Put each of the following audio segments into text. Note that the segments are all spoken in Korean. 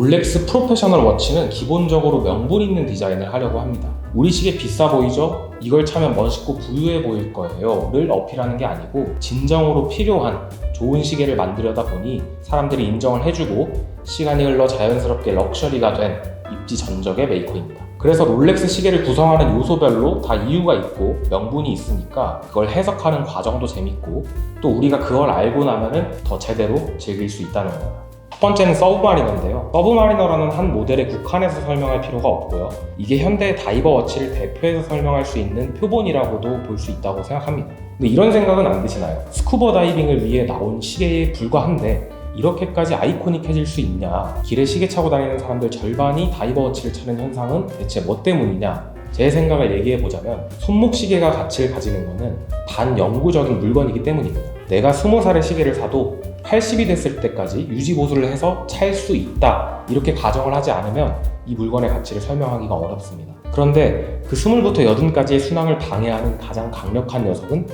롤렉스 프로페셔널 워치는 기본적으로 명분 있는 디자인을 하려고 합니다. 우리 시계 비싸 보이죠? 이걸 차면 멋있고 부유해 보일 거예요 를 어필하는 게 아니고 진정으로 필요한 좋은 시계를 만들려다 보니 사람들이 인정을 해주고 시간이 흘러 자연스럽게 럭셔리가 된 입지전적의 메이커입니다. 그래서 롤렉스 시계를 구성하는 요소별로 다 이유가 있고 명분이 있으니까 그걸 해석하는 과정도 재밌고 또 우리가 그걸 알고 나면은 더 제대로 즐길 수 있다는 거예요. 첫 번째는 서브마리너인데요. 서브마리너라는 한 모델에 국한해서 설명할 필요가 없고요. 이게 현대의 다이버 워치를 대표해서 설명할 수 있는 표본이라고도 볼 수 있다고 생각합니다. 근데 이런 생각은 안 드시나요? 스쿠버 다이빙을 위해 나온 시계에 불과한데 이렇게까지 아이코닉해질 수 있냐? 길에 시계 차고 다니는 사람들 절반이 다이버 워치를 차는 현상은 대체 뭐 때문이냐? 제 생각을 얘기해보자면 손목시계가 가치를 가지는 것은 반영구적인 물건이기 때문입니다. 내가 20살에 시계를 사도 80이 됐을 때까지 유지보수를 해서 찰 수 있다 이렇게 가정을 하지 않으면 이 물건의 가치를 설명하기가 어렵습니다. 그런데 그 20부터 80까지의 순항을 방해하는 가장 강력한 녀석은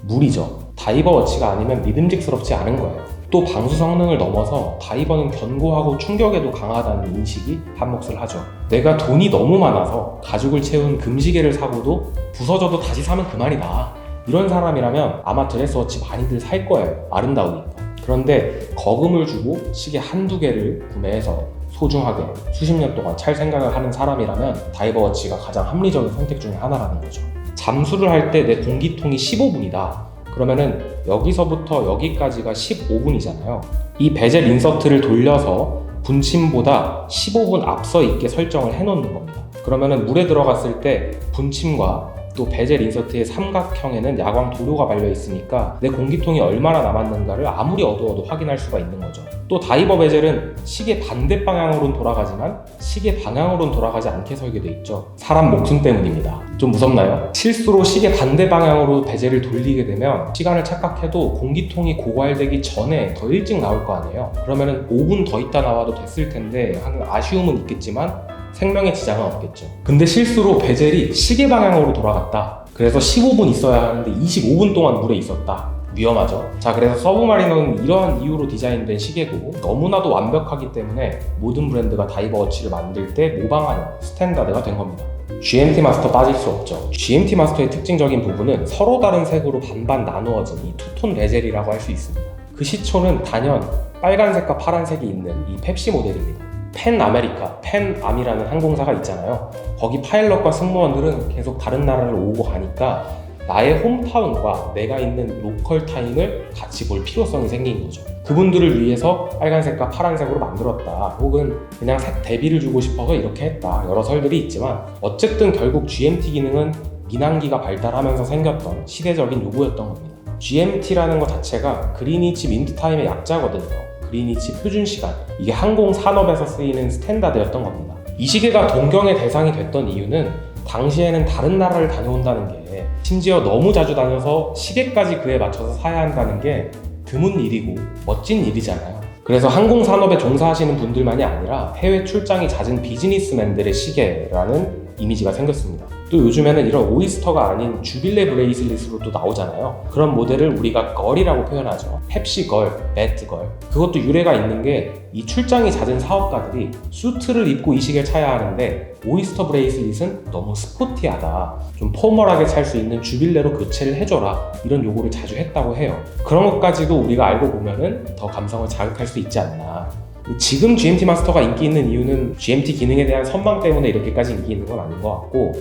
물이죠. 다이버 워치가 아니면 믿음직스럽지 않은 거예요. 또 방수 성능을 넘어서 다이버는 견고하고 충격에도 강하다는 인식이 한몫을 하죠. 내가 돈이 너무 많아서 가죽을 채운 금시계를 사고도 부서져도 다시 사면 그만이다. 이런 사람이라면 아마 드레스워치 많이들 살 거예요. 아름다우니까. 그런데 거금을 주고 시계 한두 개를 구매해서 소중하게 수십 년 동안 찰 생각을 하는 사람이라면 다이버 워치가 가장 합리적인 선택 중에 하나라는 거죠. 잠수를 할 때 내 공기통이 15분이다. 그러면은 여기서부터 여기까지가 15분이잖아요. 이 베젤 인서트를 돌려서 분침보다 15분 앞서 있게 설정을 해놓는 겁니다. 그러면은 물에 들어갔을 때 분침과 또 베젤 인서트의 삼각형에는 야광 도료가 발려 있으니까 내 공기통이 얼마나 남았는가를 아무리 어두워도 확인할 수가 있는 거죠. 또 다이버 베젤은 시계 반대 방향으로는 돌아가지만 시계 방향으로는 돌아가지 않게 설계돼 있죠. 사람 목숨 때문입니다. 좀 무섭나요? 실수로 시계 반대 방향으로 베젤을 돌리게 되면 시간을 착각해도 공기통이 고갈되기 전에 더 일찍 나올 거 아니에요. 그러면은 5분 더 있다 나와도 됐을 텐데 하는 아쉬움은 있겠지만 생명에 지장은 없겠죠. 근데 실수로 베젤이 시계 방향으로 돌아갔다. 그래서 15분 있어야 하는데 25분 동안 물에 있었다. 위험하죠. 자, 그래서 서브마리너는 이러한 이유로 디자인된 시계고 너무나도 완벽하기 때문에 모든 브랜드가 다이버 워치를 만들 때 모방하는 스탠다드가 된 겁니다. GMT 마스터 빠질 수 없죠. GMT 마스터의 특징적인 부분은 서로 다른 색으로 반반 나누어진 이 투톤 베젤이라고 할 수 있습니다. 그 시초는 단연 빨간색과 파란색이 있는 이 펩시 모델입니다. 펜 아메리카, 펜암이라는 항공사가 있잖아요. 거기 파일럿과 승무원들은 계속 다른 나라를 오고 가니까 나의 홈타운과 내가 있는 로컬 타임을 같이 볼 필요성이 생긴 거죠. 그분들을 위해서 빨간색과 파란색으로 만들었다. 혹은 그냥 색 대비를 주고 싶어서 이렇게 했다. 여러 설들이 있지만 어쨌든 결국 GMT 기능은 민항기가 발달하면서 생겼던 시대적인 요구였던 겁니다. GMT라는 것 자체가 그리니치 민트타임의 약자거든요. 그리니치 표준시간, 이게 항공산업에서 쓰이는 스탠다드였던 겁니다. 이 시계가 동경의 대상이 됐던 이유는 당시에는 다른 나라를 다녀온다는 게 심지어 너무 자주 다녀서 시계까지 그에 맞춰서 사야 한다는 게 드문 일이고 멋진 일이잖아요. 그래서 항공산업에 종사하시는 분들만이 아니라 해외 출장이 잦은 비즈니스맨들의 시계라는 이미지가 생겼습니다. 또 요즘에는 이런 오이스터가 아닌 주빌레 브레이슬릿으로 또 나오잖아요. 그런 모델을 우리가 걸이라고 표현하죠. 펩시 걸, 매트 걸. 그것도 유래가 있는 게 이 출장이 잦은 사업가들이 수트를 입고 이 시계를 차야 하는데 오이스터 브레이슬릿은 너무 스포티하다. 좀 포멀하게 찰 수 있는 주빌레로 교체를 해줘라. 이런 요구를 자주 했다고 해요. 그런 것까지도 우리가 알고 보면은 더 감성을 자극할 수 있지 않나. 지금 GMT 마스터가 인기 있는 이유는 GMT 기능에 대한 선망 때문에 이렇게까지 인기 있는 건 아닌 것 같고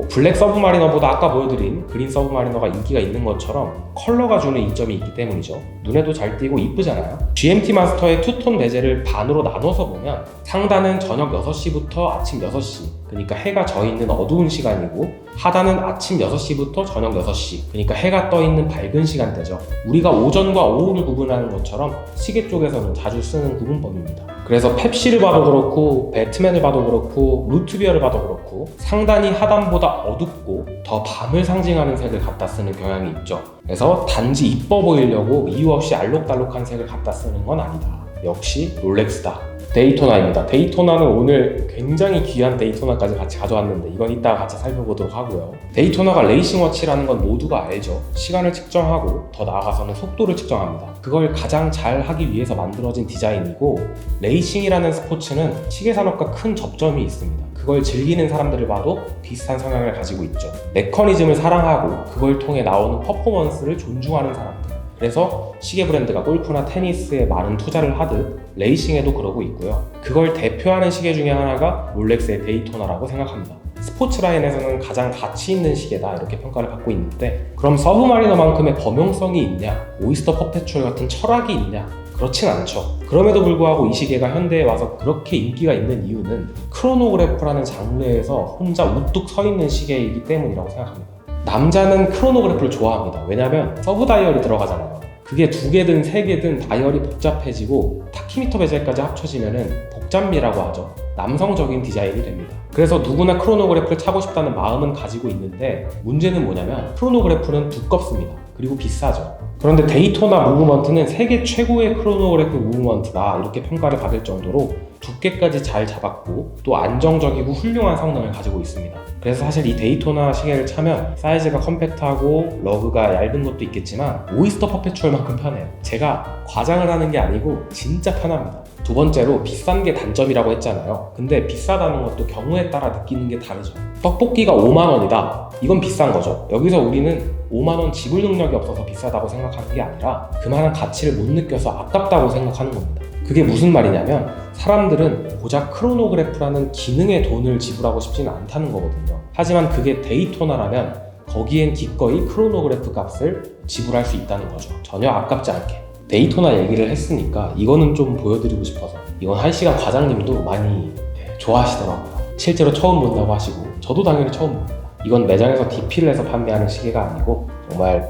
블랙 서브마리너보다 아까 보여드린 그린 서브마리너가 인기가 있는 것처럼 컬러가 주는 이점이 있기 때문이죠. 눈에도 잘 띄고 이쁘잖아요. GMT 마스터의 투톤 베젤을 반으로 나눠서 보면 상단은 저녁 6시부터 아침 6시 그러니까 해가 져 있는 어두운 시간이고 하단은 아침 6시부터 저녁 6시 그러니까 해가 떠 있는 밝은 시간대죠. 우리가 오전과 오후를 구분하는 것처럼 시계 쪽에서는 자주 쓰는 구분법입니다. 그래서 펩시를 봐도 그렇고 배트맨을 봐도 그렇고 루트비어를 봐도 그렇고 상단이 하단보다 어둡고 더 밤을 상징하는 색을 갖다 쓰는 경향이 있죠. 그래서 단지 이뻐 보이려고 이유 없이 알록달록한 색을 갖다 쓰는 건 아니다. 역시 롤렉스다. 데이토나입니다. 데이토나는 오늘 굉장히 귀한 데이토나까지 같이 가져왔는데 이건 이따가 같이 살펴보도록 하고요. 데이토나가 레이싱워치라는 건 모두가 알죠. 시간을 측정하고 더 나아가서는 속도를 측정합니다. 그걸 가장 잘 하기 위해서 만들어진 디자인이고, 레이싱이라는 스포츠는 시계 산업과 큰 접점이 있습니다. 그걸 즐기는 사람들을 봐도 비슷한 성향을 가지고 있죠. 메커니즘을 사랑하고 그걸 통해 나오는 퍼포먼스를 존중하는 사람들. 그래서 시계 브랜드가 골프나 테니스에 많은 투자를 하듯 레이싱에도 그러고 있고요. 그걸 대표하는 시계 중에 하나가 롤렉스의 데이토나라고 생각합니다. 스포츠 라인에서는 가장 가치 있는 시계다 이렇게 평가를 받고 있는데, 그럼 서브마리너만큼의 범용성이 있냐, 오이스터 퍼페추얼 같은 철학이 있냐? 그렇진 않죠. 그럼에도 불구하고 이 시계가 현대에 와서 그렇게 인기가 있는 이유는 크로노그래프라는 장르에서 혼자 우뚝 서 있는 시계이기 때문이라고 생각합니다. 남자는 크로노그래프를 좋아합니다. 왜냐면 서브 다이얼이 들어가잖아요. 그게 2개든 3개든 다이얼이 복잡해지고 타키미터 베젤까지 합쳐지면은 복잡미라고 하죠. 남성적인 디자인이 됩니다. 그래서 누구나 크로노그래프를 차고 싶다는 마음은 가지고 있는데, 문제는 뭐냐면 크로노그래프는 두껍습니다. 그리고 비싸죠. 그런데 데이토나 무브먼트는 세계 최고의 크로노그래프 무브먼트다 이렇게 평가를 받을 정도로 두께까지 잘 잡았고 또 안정적이고 훌륭한 성능을 가지고 있습니다. 그래서 사실 이 데이토나 시계를 차면 사이즈가 컴팩트하고 러그가 얇은 것도 있겠지만 오이스터 퍼페추얼만큼 편해요. 제가 과장을 하는 게 아니고 진짜 편합니다. 두 번째로 비싼 게 단점이라고 했잖아요. 근데 비싸다는 것도 경우에 따라 느끼는 게 다르죠. 떡볶이가 5만 원이다. 이건 비싼 거죠. 여기서 우리는 5만 원 지불 능력이 없어서 비싸다고 생각하는 게 아니라 그만한 가치를 못 느껴서 아깝다고 생각하는 겁니다. 그게 무슨 말이냐면 사람들은 고작 크로노그래프라는 기능에 돈을 지불하고 싶지는 않다는 거거든요. 하지만 그게 데이토나라면 거기엔 기꺼이 크로노그래프 값을 지불할 수 있다는 거죠. 전혀 아깝지 않게. 데이토나 얘기를 했으니까 이거는 좀 보여드리고 싶어서, 이건 1시간 과장님도 많이 좋아하시더라고요. 실제로 처음 본다고 하시고 저도 당연히 처음 봅니다. 이건 매장에서 DP를 해서 판매하는 시계가 아니고 정말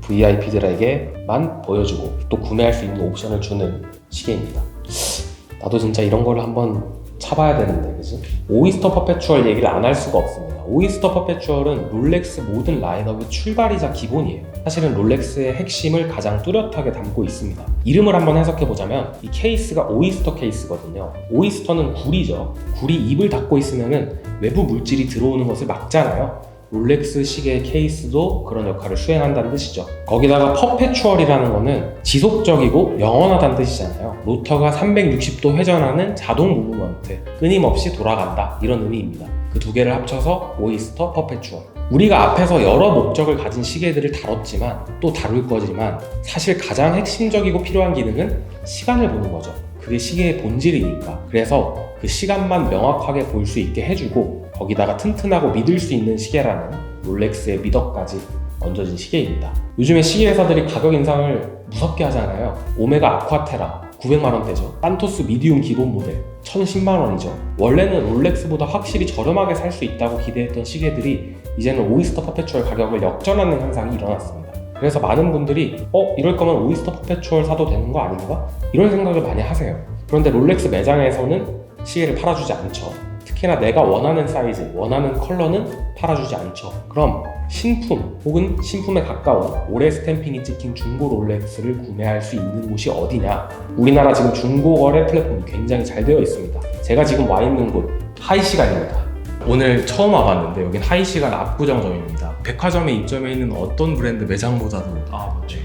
VVIP들에게만 보여주고 또 구매할 수 있는 옵션을 주는 시계입니다. 나도 진짜 이런 걸 한번 차봐야 되는데, 그치? 오이스터 퍼페추얼 얘기를 안 할 수가 없습니다. 오이스터 퍼페추얼은 롤렉스 모든 라인업의 출발이자 기본이에요. 사실은 롤렉스의 핵심을 가장 뚜렷하게 담고 있습니다. 이름을 한번 해석해보자면 이 케이스가 오이스터 케이스거든요. 오이스터는 굴이죠. 굴이 입을 닫고 있으면 외부 물질이 들어오는 것을 막잖아요. 롤렉스 시계 케이스도 그런 역할을 수행한다는 뜻이죠. 거기다가 퍼페추얼이라는 거는 지속적이고 영원하다는 뜻이잖아요. 로터가 360도 회전하는 자동 무브먼트, 끊임없이 돌아간다, 이런 의미입니다. 그 2개를 합쳐서 오이스터 퍼페추얼. 우리가 앞에서 여러 목적을 가진 시계들을 다뤘지만 또 다룰 거지만 사실 가장 핵심적이고 필요한 기능은 시간을 보는 거죠. 그게 시계의 본질이니까. 그래서 그 시간만 명확하게 볼 수 있게 해주고 거기다가 튼튼하고 믿을 수 있는 시계라는 롤렉스의 미덕까지 얹어진 시계입니다. 요즘에 시계 회사들이 가격 인상을 무섭게 하잖아요. 오메가 아쿠아테라 900만원대죠. 산토스 미디움 기본 모델 1010만원이죠. 원래는 롤렉스보다 확실히 저렴하게 살 수 있다고 기대했던 시계들이 이제는 오이스터 퍼페추얼 가격을 역전하는 현상이 일어났습니다. 그래서 많은 분들이 이럴 거면 오이스터 퍼페추얼 사도 되는 거 아닌가? 이런 생각을 많이 하세요. 그런데 롤렉스 매장에서는 시계를 팔아주지 않죠. 특히나 내가 원하는 사이즈, 원하는 컬러는 팔아주지 않죠. 그럼 신품 혹은 신품에 가까운 오래 스탬핑이 찍힌 중고 롤렉스를 구매할 수 있는 곳이 어디냐? 우리나라 지금 중고 거래 플랫폼이 굉장히 잘 되어 있습니다. 제가 지금 와 있는 곳 하이시간입니다. 오늘 처음 와봤는데 여긴 하이시간 압구정점입니다. 백화점에 입점해 있는 어떤 브랜드 매장보다도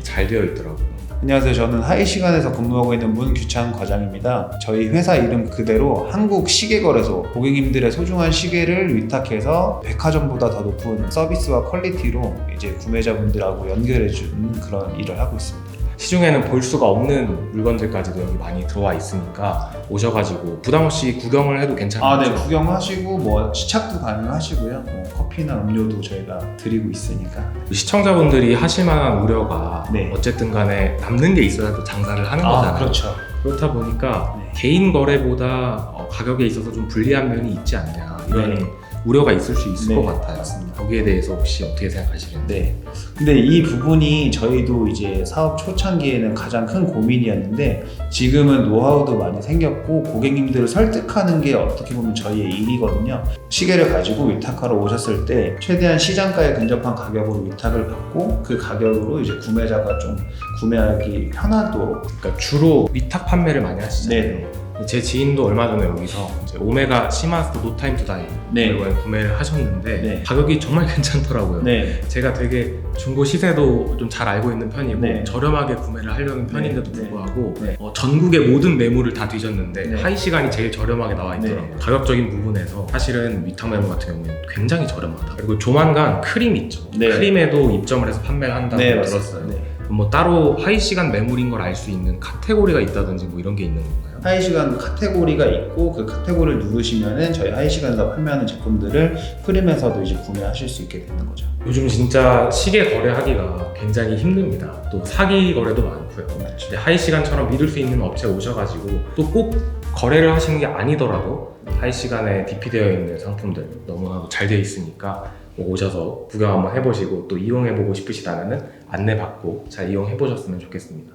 잘 되어 있더라고요. 안녕하세요. 저는 하이시간에서 근무하고 있는 문규찬 과장입니다. 저희 회사 이름 그대로 한국시계거래소, 고객님들의 소중한 시계를 위탁해서 백화점보다 더 높은 서비스와 퀄리티로 이제 구매자분들하고 연결해주는 그런 일을 하고 있습니다. 시중에는 볼 수가 없는 물건들까지도 여기 많이 들어와 있으니까 오셔가지고 부담 없이 구경을 해도 괜찮아요. 네, 구경하시고 뭐 시착도 가능하시고요. 커피나 음료도 저희가 드리고 있으니까. 시청자분들이 하실 만한 우려가 어쨌든 간에 남는 게 있어야 또 장사를 하는 거잖아요. 그렇죠. 그렇다 보니까 개인 거래보다 가격에 있어서 좀 불리한 면이 있지 않냐 이런 우려가 있을 수 있을 네, 것 같아요. 맞습니다. 여기에 대해서 혹시 어떻게 생각하시는지? 네. 근데 이 부분이 저희도 이제 사업 초창기에는 가장 큰 고민이었는데 지금은 노하우도 많이 생겼고 고객님들을 설득하는 게 어떻게 보면 저희의 일이거든요. 시계를 가지고 위탁하러 오셨을 때 최대한 시장가에 근접한 가격으로 위탁을 받고 그 가격으로 이제 구매자가 좀 구매하기 편하도록. 그러니까 주로 위탁 판매를 많이 하시잖아요. 네. 제 지인도 얼마 전에 여기서 이제 오메가 시마스 노 타임 투 다이 네. 이걸 구매를 하셨는데 네. 가격이 정말 괜찮더라고요. 네. 제가 되게 중고 시세도 좀 잘 알고 있는 편이고 네. 저렴하게 구매를 하려는 편인데도 네. 불구하고 네. 전국의 모든 매물을 다 뒤졌는데 네. 하이 시간이 제일 저렴하게 나와 있더라고요. 네. 가격적인 부분에서 사실은 위탁 매물 같은 경우는 굉장히 저렴하다. 그리고 조만간 크림 있죠. 네. 크림에도 입점을 해서 판매를 한다고 네, 들었어요. 네. 뭐 따로 하이 시간 매물인 걸 알 수 있는 카테고리가 있다든지 뭐 이런 게 있는 건가요? 하이시간 카테고리가 있고 그 카테고리를 누르시면은 저희 하이시간에서 판매하는 제품들을 프림에서도 이제 구매하실 수 있게 되는 거죠. 요즘 진짜 시계 거래하기가 굉장히 힘듭니다. 또 사기 거래도 많고요. 근데 하이 시간처럼 믿을 수 있는 업체 오셔가지고 또 꼭 거래를 하시는 게 아니더라도 하이 시간에 DP 되어 있는 상품들 너무나도 잘 되어 있으니까 오셔서 구경 한번 해보시고 또 이용해보고 싶으시다면 안내받고 잘 이용해보셨으면 좋겠습니다.